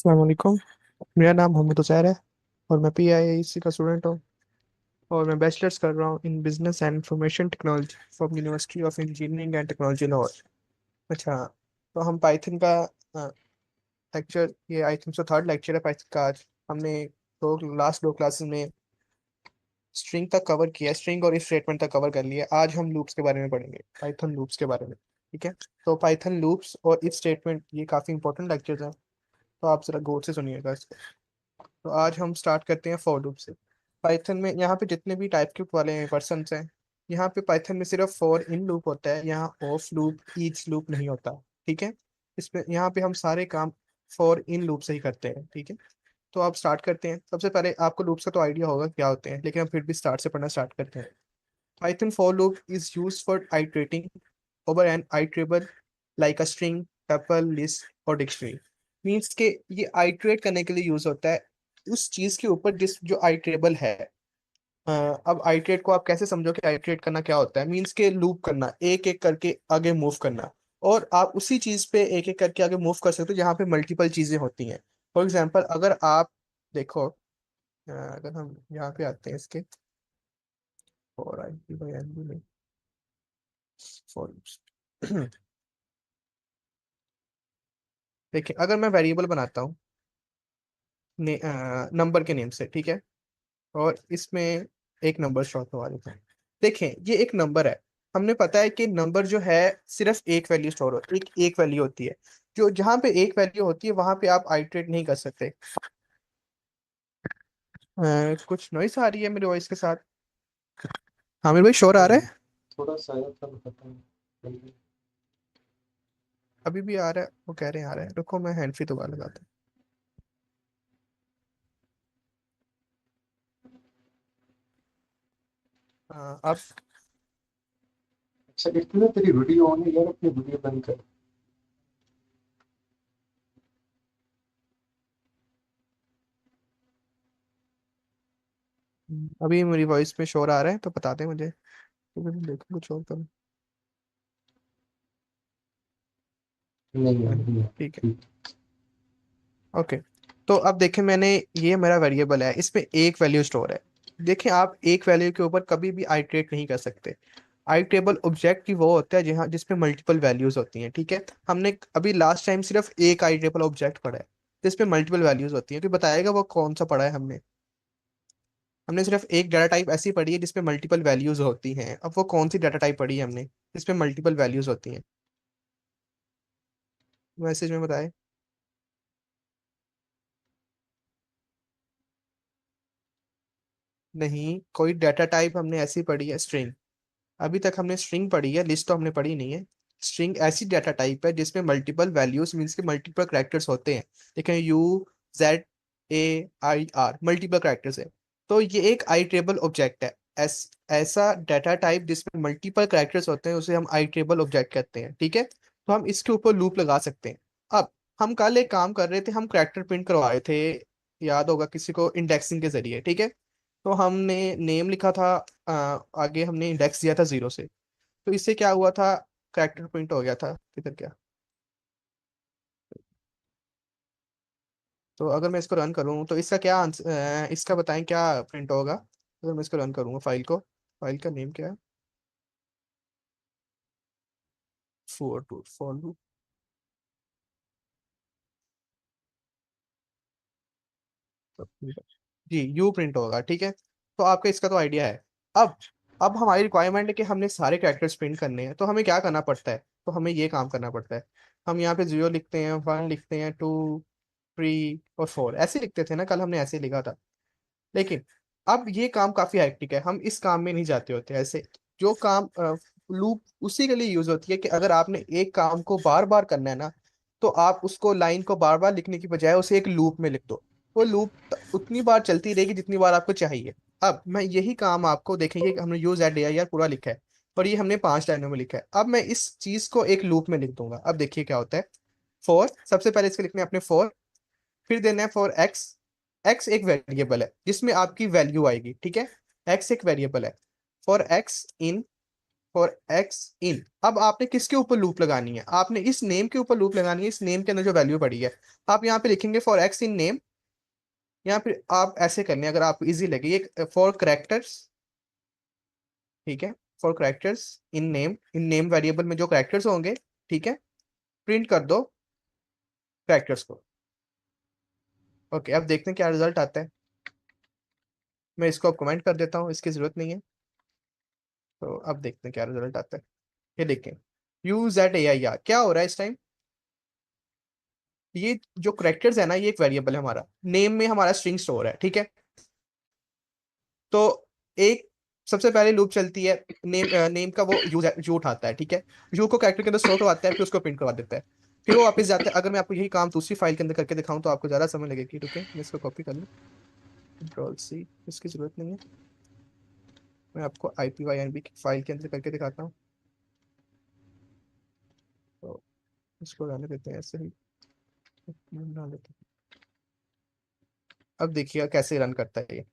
अस्सलाम वालेकुम। मेरा नाम मोहम्मद उज़ैर है और मैं PIIC का स्टूडेंट हूँ और मैं बैचलर्स कर रहा हूँ in business and information technology from university of engineering and technology Lahore. अच्छा, तो हम पाइथन का लेक्चर, ये I think so third lecture है पाइथन का। आज हमने लास्ट दो क्लासेस में स्ट्रिंग तक कवर किया, स्ट्रिंग और इफ स्टेटमेंट तक कवर कर लिया। आज हम लूप्स के बारे में पढ़ेंगे, पाइथन लूप्स के बारे में। ठीक है, तो पाइथन लूप्स और इफ स्टेटमेंट ये काफ़ी इंपॉर्टेंट लेक्चर्स हैं, तो आप जरा गौर से सुनिएगा इसको। तो आज हम स्टार्ट करते हैं फॉर लूप से। पाइथन में यहाँ पे जितने भी टाइप के वाले पर्सन हैं, यहाँ पे पाइथन में सिर्फ फॉर इन लूप होता है, यहाँ ऑफ लूप ईच लूप नहीं होता। ठीक है, इसमें यहाँ पे हम सारे काम फॉर इन लूप से ही करते हैं। ठीक है, तो आप स्टार्ट करते हैं। सबसे पहले आपको लूप्स का तो आइडिया होगा क्या होते हैं, लेकिन हम फिर भी स्टार्ट से पढ़ना स्टार्ट करते हैं। Python for loop is use for iterating over an iterable like a string, tuple, list और डिक्शनरी। मीन्स के ये आइट्रेट करने के लिए यूज होता है उस चीज के ऊपर जिस जो आइट्रेबल है। अब आइट्रेट को आप कैसे समझो कि आइट्रेट करना क्या होता है? मीन्स के लूप करना, एक एक करके आगे मूव करना। और आप उसी चीज पे एक एक करके आगे मूव कर सकते हो जहाँ पे मल्टीपल चीजें होती हैं। फॉर एग्जाम्पल अगर आप देखो, अगर हम यहाँ पे आते हैं इसके, और I P by N B में फॉर देखिए, अगर मैं वेरिएबल बनाता हूँ नंबर के नेम से, ठीक है, और इसमें एक नंबर शो करवा देते हैं। देखें, ये एक नंबर है। हमने पता है कि नंबर जो है सिर्फ एक वैल्यू स्टोर हो, एक एक वैल्यू होती है। जो जहां पे एक वैल्यू होती है वहां पे आप आइटरेट नहीं कर सकते। कुछ नॉइस आ रही है मेरे वॉइस के साथ। हाँ मेरे भाई, शोर आ रहा नहीं, है? थोड़ा सा आया था पता नहीं। अभी भी आ रहा है? वो कह रहे हैं आ रहा है, रुको मैं हैंड फ्री दोबारा लगाता हूँ। अब अच्छा, एक ना तेरी वीडियो ऑन है यार, अपनी वीडियो बंद कर। अभी मेरी वॉइस में शोर आ रहा है तो बता दें मुझे, तो मैं देखूँ कुछ और करूँ। नहीं यार, नहीं, नहीं है। ठीक है, ठीक। ओके। तो अब देखें, मैंने ये मेरा वेरिएबल है, इसमें एक वैल्यू स्टोर है। देखें, आप एक वैल्यू के ऊपर कभी भी आइटरेट नहीं कर सकते। आइटरेबल ऑब्जेक्ट की वो होता है जहाँ जिसमें मल्टीपल वैल्यूज होती हैं। ठीक है, हमने अभी लास्ट टाइम सिर्फ एक आइटरेबल ऑब्जेक्ट पढ़ा है जिसमें मल्टीपल वैल्यूज होती हैं। तो बताएगा वो कौन सा पढ़ा है हमने? हमने सिर्फ एक डाटा टाइप ऐसी पढ़ी है जिसमें मल्टीपल वैल्यूज होती हैं। अब वो कौन सी डाटा टाइप पढ़ी है हमने जिसमें मल्टीपल वैल्यूज होती हैं? मैसेज में बताए। नहीं, कोई डाटा टाइप हमने ऐसी पढ़ी है स्ट्रिंग। अभी तक हमने स्ट्रिंग पढ़ी है, लिस्ट तो हमने पढ़ी नहीं है। स्ट्रिंग ऐसी डाटा टाइप है जिसमें मल्टीपल वैल्यूज मीन्स के मल्टीपल कैरेक्टर्स होते हैं। देखें, UZAIR मल्टीपल कैरेक्टर्स है। तो ये एक आईट्रेबल ऑब्जेक्ट है। ऐसा डाटा टाइप जिसमें मल्टीपल कैरेक्टर्स होते हैं उसे हम आईट्रेबल ऑब्जेक्ट कहते हैं। ठीक है, तो हम इसके ऊपर लूप लगा सकते हैं। अब हम कल एक काम कर रहे थे, हम कैरेक्टर प्रिंट करवाए थे, याद होगा किसी को, इंडेक्सिंग के जरिए। ठीक है, तो हमने नेम लिखा था, आगे हमने इंडेक्स दिया था 0 से। तो इससे क्या हुआ था? कैरेक्टर प्रिंट हो गया था। किधर क्या? तो अगर मैं इसको रन करूँ तो इसका क्या आंसर, इसका बताएं क्या प्रिंट होगा अगर मैं इसको रन करूँगा फाइल को? फाइल का नेम क्या है? For loop. जी, यू प्रिंट होगा। ठीक है, तो आपका इसका तो आइडिया है। अब अब हमारी रिक्वायरमेंट है कि हमने सारे कैरेक्टर्स प्रिंट करने हैं, तो हमें क्या करना पड़ता है? तो हमें ये काम करना पड़ता है। हम यहाँ पे 0 लिखते हैं, 1 लिखते हैं, 2, 3 और 4 ऐसे लिखते थे ना, कल हमने ऐसे लिखा था। लेकिन अब ये काम काफी हेक्टिक है, हम इस काम में नहीं जाते होते ऐसे। जो काम लूप उसी के लिए यूज होती है कि अगर आपने एक काम को बार बार करना है ना, तो आप उसको लाइन को बार बार लिखने की बजाय उसे एक लूप में लिख दो। वो लूप उतनी बार चलती रहेगी जितनी बार आपको चाहिए। अब मैं यही काम आपको देखेंगे कि हमने यूज एट यार पूरा लिखा है, और ये हमने 5 लाइनों में लिखा है। अब मैं इस चीज को एक लूप में लिख दूंगा। अब देखिए क्या होता है। फोर, सबसे पहले इसके लिखने हैं अपने फोर, फिर देना है फॉर एक्स। एक्स एक वेरिएबल है जिसमें आपकी वैल्यू आएगी। ठीक है, एक्स एक वेरिएबल है। For x in, for x in. अब आपने किसके ऊपर लूप लगानी है? आपने इस नेम के ऊपर लूप लगानी है, इस नेम के अंदर जो वैल्यू पड़ी है। आप यहाँ पे लिखेंगे फॉर एक्स इन नेम। यहाँ पे आप ऐसे करने अगर आपको इजी लगे, ये फॉर करेक्टर्स, ठीक है, for characters in name variable में जो करेक्टर्स होंगे, ठीक है, प्रिंट कर दो करेक्टर्स को। ओके, अब देखते हैं क्या रिजल्ट आता है। मैं इसको अब कमेंट कर देता हूँ, इसकी जरूरत नहीं है। तो अब देखते हैं क्या रिजल्ट आता है। ये देखें, use at A I R, क्या हो रहा है इस टाइम? ये जो करेक्टर्स है ना, ये एक वेरिएबल है हमारा, नेम में हमारा स्ट्रिंग स्टोर है, ठीक है। तो एक सबसे पहले लूप चलती है, नेम का वो यू उठाता है, ठीक है, यू को कैरेक्टर के अंदर स्टोर करवाता है, फिर उसको प्रिंट करवा देता है, फिर वो वापस जाता है। अगर मैं आपको यही काम दूसरी फाइल के अंदर करके दिखाऊं तो आपको ज्यादा समय लगेगी। रुके, मैं इसको कॉपी कर लूँ, कंट्रोल सी, इसकी जरूरत नहीं है। मैं आपको IPYNB की फाइल के अंदर करके दिखाता हूँ। तो इसको रहने देते हैं ऐसे ही, बना लेते हैं। अब देखिएगा कैसे रन करता है ये।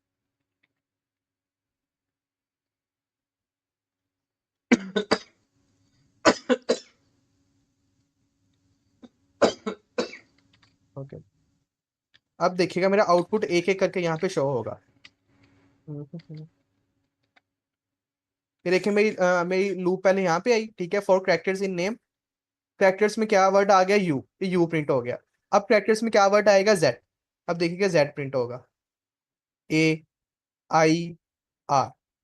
ओके, अब देखिएगा मेरा आउटपुट एक एक करके यहाँ पे शो होगा। ये देखिए मेरी लूप पहले यहाँ पे आई, ठीक है, for characters in name. Characters में क्या वर्ड आ गया? यू, यू प्रिंट हो गया। अब कैरेक्टर्स में क्या वर्ड आएगा? जेड। अब देखिएगा जेड प्रिंट होगा। AIR,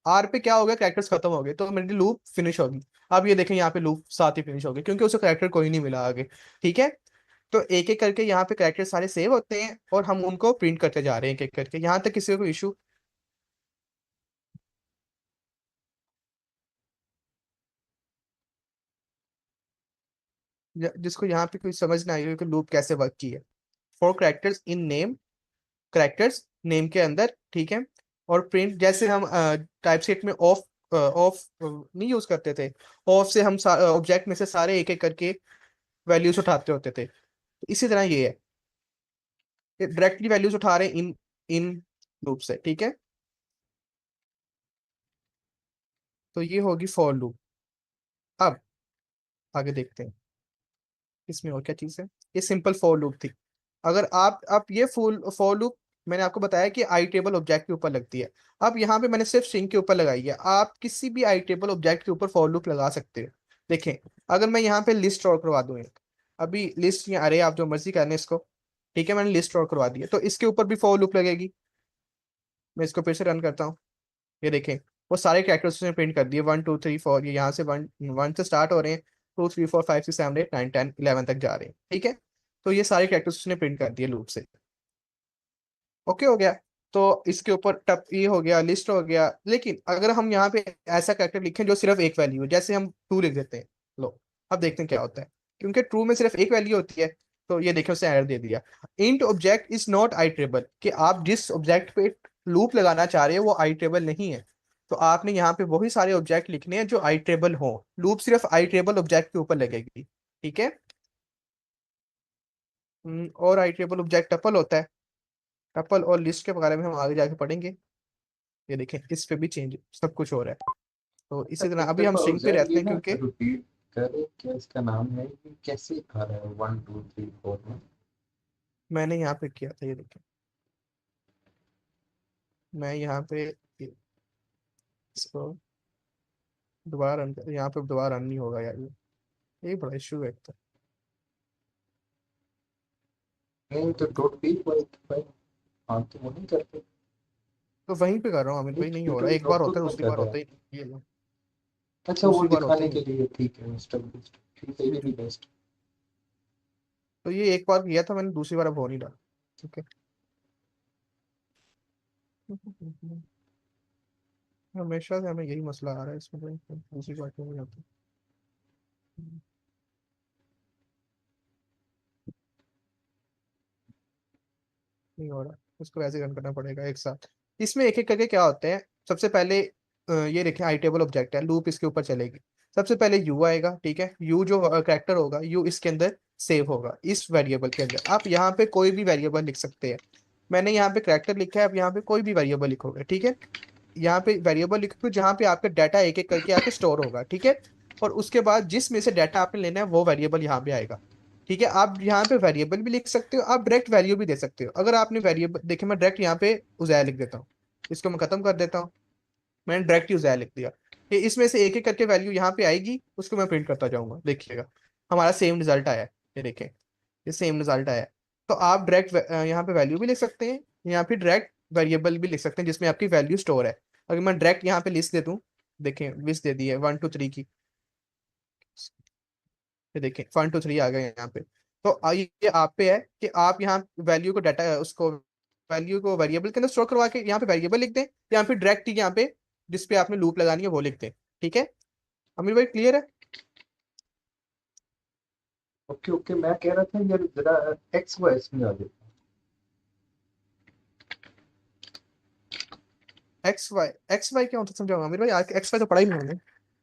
आर पे क्या हो गया? कैरेक्टर्स खत्म हो गए, तो मेरी लूप फिनिश होगी। अब ये देखें, यहाँ पे लूप साथ ही फिनिश हो गई, क्योंकि उसे कैरेक्टर कोई नहीं मिला आगे, ठीक है। तो एक एक करके यहाँ पे कैरेक्टर सारे सेव होते हैं और हम उनको प्रिंट करते जा रहे हैं एक एक करके, यहाँ तक किसी को इशू? जिसको यहाँ पे कोई समझ ना आई हो कि लूप कैसे वर्क की है। For characters in name, characters name के अंदर, ठीक है, और प्रिंट जैसे हम टाइपसेट में ऑफ ऑफ नहीं यूज करते थे, ऑफ से हम ऑब्जेक्ट में से सारे एक एक करके वैल्यूज उठाते होते थे, तो इसी तरह ये है, ये डायरेक्टली वैल्यूज उठा रहे हैं इन इन लूप से, ठीक है। तो ये होगी फॉर लूप। अब आगे देखते हैं इसमें और क्या चीज है। ये सिंपल फॉर लूप थी। अगर आप ये फुल फॉर लूप, मैंने आपको बताया कि आई टेबल ऑब्जेक्ट के ऊपर लगती है। अब यहाँ पे मैंने सिर्फ स्ट्रिंग के ऊपर लगाई है, आप किसी भी आई टेबल ऑब्जेक्ट के ऊपर फॉर लूप लगा सकते हो। देखें, अगर मैं यहाँ पे लिस्ट और करवा दूं एक, अभी लिस्ट या अरे आप जो मर्जी करने इसको, ठीक है, मैंने लिस्ट और करवा दी है, तो इसके ऊपर भी फॉर लूप लगेगी। मैं इसको फिर से रन करता हूँ। ये देखें, वो सारे कैरेक्टर्स उसने प्रिंट कर दिए, 1 2 3 4, ये यहाँ से वन वन से स्टार्ट हो रहे हैं, 2 3 4 5 6 7 8 9 10 11 तक जा रहे हैं, ठीक है। तो ये सारे कैरेक्टर्स उसने प्रिंट कर दिए लूप से। ओके हो गया। तो इसके ऊपर टप ये हो गया, लिस्ट हो गया। लेकिन अगर हम यहाँ पे ऐसा कैरेक्टर लिखें जो सिर्फ एक वैल्यू है, जैसे हम ट्रू लिख देते हैं, लो अब देखते हैं क्या होता है। क्योंकि ट्रू में सिर्फ एक वैल्यू होती है, तो ये देखिए उसने एरर दे दिया, इंट ऑब्जेक्ट इज नॉट आइट्रेबल, कि आप जिस ऑब्जेक्ट पे लूप लगाना चाह रहे हो वो आइट्रेबल नहीं है। तो आपने यहाँ पे वही सारे ऑब्जेक्ट लिखने हैं जो आइट्रेबल हो, लूप सिर्फ आइट्रेबल ऑब्जेक्ट के ऊपर लगेगी, ठीक है। और आइट्रेबल ऑब्जेक्ट टपल होता है। टपल और लिस्ट के बारे में हम आगे जाके पढ़ेंगे। ये देखें, इस पे भी चेंज सब कुछ हो रहा है। तो इसी तरह अभी हम कृपा स्ट्रिंग पे जैन रहते ये हैं ना क्योंकि रिपीट करें, क्या इसका नाम है, ये कैसे आ रहा है 1 2 3 4 में? मैंने यहाँ पे किया था, ये देखें, मैं यहाँ पे इसको दोबारा रन यहाँ पे दोबारा रन नहीं होगा यार, ये बड़ा इशू है एक तो। नहीं तो डॉट पी वाई वाई, हाँ तो वो नहीं करते। तो वहीं पे कर रहा हूँ अमित नहीं भाई, नहीं हो रहा, ट्यूटोरियल एक बार होता है नोटबुक में दूसरी कर बार रहा है। होता ही नहीं ये लो, अच्छा, वो दूसरी बार होता दिखाने ही के नहीं। लिए ठीक है, स्टेप बाय स्टेप, ठीक है, ये भी बेस्ट। तो ये एक बार किया था मैंने, दूसरी बार अब हो नहीं रहा, ठीक है। हमेशा से हमें यही मसला आ रहा है इसमें, भाई दूसरी बार क्यों नहीं आती? नहीं हो रहा, उसको ऐसे रन करना पड़ेगा एक साथ। इसमें एक एक करके क्या होते हैं, सबसे पहले ये देखें, आई टेबल ऑब्जेक्ट है, लूप इसके ऊपर चलेगी। सबसे पहले यू आएगा, ठीक है, यू जो कैरेक्टर होगा, यू इसके अंदर सेव होगा इस वेरिएबल के अंदर। आप यहाँ पे कोई भी वेरिएबल लिख सकते हैं, मैंने यहाँ पे कैरेक्टर लिखा है, आप यहाँ पे कोई भी वेरिएबल लिखोगे, ठीक है। यहाँ पे वेरिएबल लिखो जहाँ पे आपका डाटा एक एक करके यहाँ पे स्टोर होगा, ठीक है। और उसके बाद जिसमें से डाटा आपने लेना है वो वेरिएबल यहाँ पे आएगा, ठीक है। आप यहाँ पे वेरिएबल भी लिख सकते हो, आप डायरेक्ट वैल्यू भी दे सकते हो। अगर आपने वेरिएबल देखिए, मैं डायरेक्ट यहाँ पे उज़ैर लिख देता हूँ, इसको मैं खत्म कर देता हूँ। मैंने डायरेक्ट उज़ैर लिख दिया, कि इसमें से एक एक करके वैल्यू यहाँ पे आएगी, उसको मैं प्रिंट करता जाऊंगा, देखिएगा हमारा सेम रिजल्ट आया है। ये देखें, ये सेम रिजल्ट आया है। तो आप डायरेक्ट यहाँ पे वैल्यू भी लिख सकते हैं, यहाँ पे डायरेक्ट वेरिएबल भी लिख सकते हैं जिसमें आपकी वैल्यू स्टोर है। अगर मैं डायरेक्ट यहाँ पे लिस्ट दे दूँ, देखें लिस्ट दे दी है 1 2 3 की, ये देखें 1 2 3 आ गए यहाँ पे। तो ये आप पे है कि आप यहाँ वैल्यू को डाटा उसको वैल्यू को वेरिएबल के अंदर स्टोर करवा के यहाँ पे वेरिएबल लिख दें, या फिर डायरेक्ट यहाँ पे जिस पे आपने लूप लगानी है वो लिख दें, ठीक है। अमीर भाई क्लियर है? ओके ओके, मैं कह रहा था यार जरा एक्स वाई में आ जाता। एक्स वाई क्या होता है समझाऊंगा अमीर भाई, एक्स वाई तो पढ़ा ही नहीं हमने।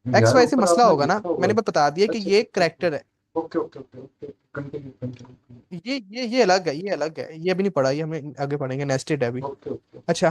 एक्स यार वाई से ऊपर मसला आपने होगा ना, लिखा हुआ मैंने है। बस बता दिया कि अच्छा ये अच्छा अच्छा। करेक्टर है। Okay okay okay okay, continue continue. ये अलग है, ये अलग है, ये अभी नहीं पढ़ा, ये हमें आगे पढ़ेंगे, नेस्टेड है अभी। Okay okay. अच्छा।